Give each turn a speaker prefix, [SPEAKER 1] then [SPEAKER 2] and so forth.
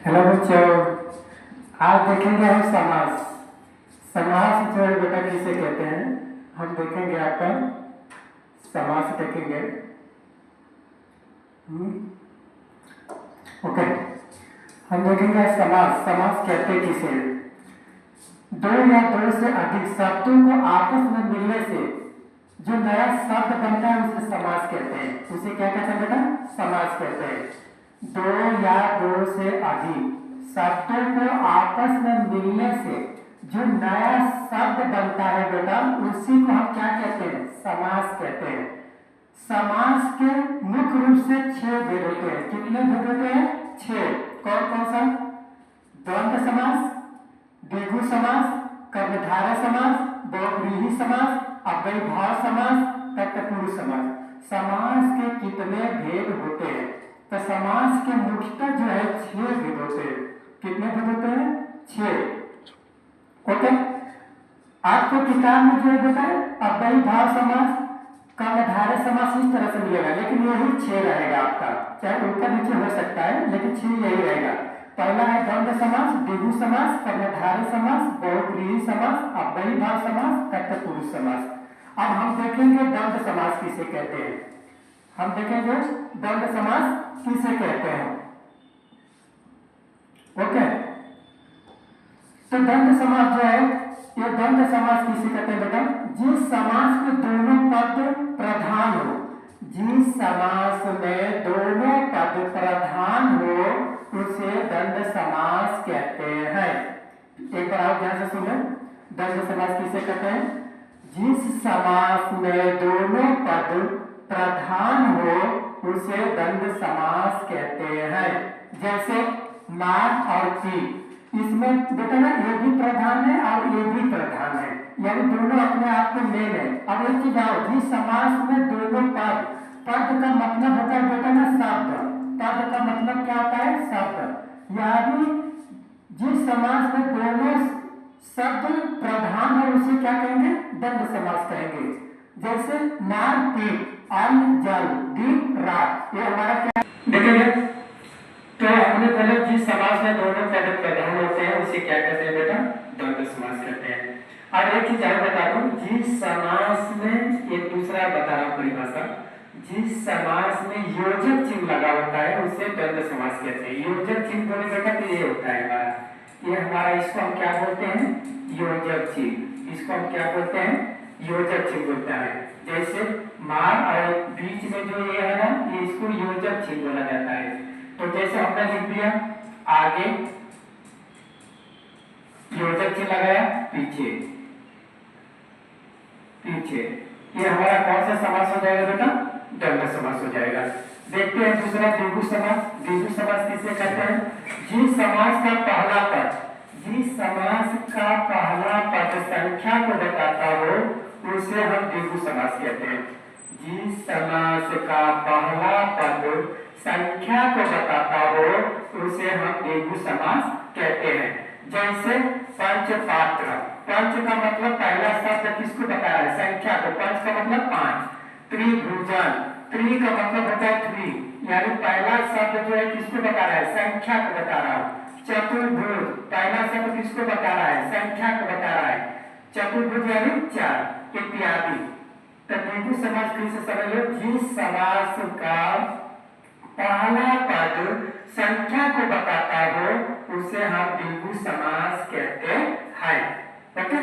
[SPEAKER 1] Hello बच्चों, आज देखेंगे हम समास। समास जो है बेटा किसे कहते हैं हम देखेंगे। आपका समास देखेंगे। ओके, हम देखेंगे समास। समास कहते किसे हैं? दो या दो से अधिक शब्दों को आपस में मिलने से जो नया शब्द बनता है उसे समास कहते हैं। उसे क्या कहते हैं बेटा? समास कहते हैं। दो या दो से अधिक शब्दों को आपस में मिलने से जो नया शब्द बनता है बेटा, उसी को हम क्या कहते हैं? समास कहते हैं। समास के मुख्य रूप से 6 भेद होते हैं। कितने भेद होते हैं? 6। कौन कौन सा? द्वंद्व समास, द्विगु समास, कर्मधारय समास, बहुव्रीहि समास, अव्ययीभाव समास, तत्पुरुष समास। समास के कितने भेद होते हैं? तो समास के मुख्यतः जो है 6 भेद होते हैं। कितने भेद होते हैं? 6। ओके, आपको किताब में जो है बेटा अव्ययीभाव समास, कर्मधारय समास इस तरह से मिलेगा, लेकिन यही 6 रहेगा आपका। चाहे ऊपर नीचे हो सकता है, लेकिन 6 यही रहेगा। पहला है द्वंद्व समास, द्विगु समास, कर्मधारय समास, बहुव्रीहि समास, अव्ययीभाव समास, तत्पुरुष समास। अब हम देखेंगे द्वंद्व समास किसे कहते हैं। हम देखेंगे द्वंद्व समास किसे कहते हैं। ओके, तो द्वंद्व समास जो है, ये द्वंद्व समास किसे कहते हैं बेटा? जिस समास में दोनों पद प्रधान हो, जिस समास में दोनों पद प्रधान हो उसे द्वंद्व समास कहते हैं। एक बार आप ध्यान से सुनो, द्वंद्व समास किसे कहते हैं? जिस समास में दोनों पद प्रधान हो उसे द्वंद्व समास कहते हैं। जैसे मार और पीट, इसमें बेटा ना ये भी प्रधान है और ये भी प्रधान है, यानी दोनों अपने आप को ले लें। अब एक चीज आओ, जिस समास में दोनों पद, पद का मतलब होता है बेटा ना शब्द। पद का मतलब क्या होता है? शब्द। यानी जिस समास में दोनों शब्द प्रधान है उसे क्या कहेंगे? द्वंद्व समास कहेंगे। जैसे मार पीट, अन्न जल, दिन रात, ये हमारा क्या देखेंगे। तो हमने पहले जिस समास में दोनों पद प्रधान होते हैं उसे क्या कहते हैं बेटा? द्वंद्व समास कहते हैं। और एक चीज और बता दूं, जिस समास में, एक दूसरा बता रहा हूं परिभाषा, जिस समास में योजक चिन्ह लगा होता है उसे द्वंद्व समास कहते हैं। योजक चिन्ह बोले बेटा तो ये होता है हमारा, ये हमारा, इसको हम क्या बोलते हैं? योजक चिन्ह। इसको हम क्या बोलते हैं? योजक चिन्ह बोलता है। जैसे मार और बीच में जो ये है ना, ये इसको योजक चिन्ह बोला जाता है। तो जैसे हमने लिख दिया आगे योजक चिन्ह लगाया, पीछे पीछे, ये हमारा कौन सा समास हो जाएगा बेटा? द्वंद्व समास हो जाएगा। देखते हैं दूसरा द्विगु समास। द्विगु समास किसे कहते हैं? जिस समास का पहला पद, जिस समास का पहला पद संख्या को बताता हो उसे हम द्विगु समास कहते हैं। जिस समास का पहला पद संख्या को बताता हो उसे हम द्विगु समास कहते हैं। जैसे पंचपात्र, पंच का मतलब पहला शब्द किसको बता रहा है? संख्या को। पंच का मतलब 5। त्रिभुजन, त्रि का मतलब होता है 3, यानी पहला शब्द जो है किसको बता रहा है? संख्या को बता रहा है। चतुर्भुज, पहला शब्द किसको बता रहा है? संख्या को बता रहा है। चतुर्भुज यानी 4 इत्यादि। तो द्विगु समास किसे समझ लो? जिस समास का पहला पद संख्या को बताता हो उसे हम द्विगु समास कहते हैं। ओके,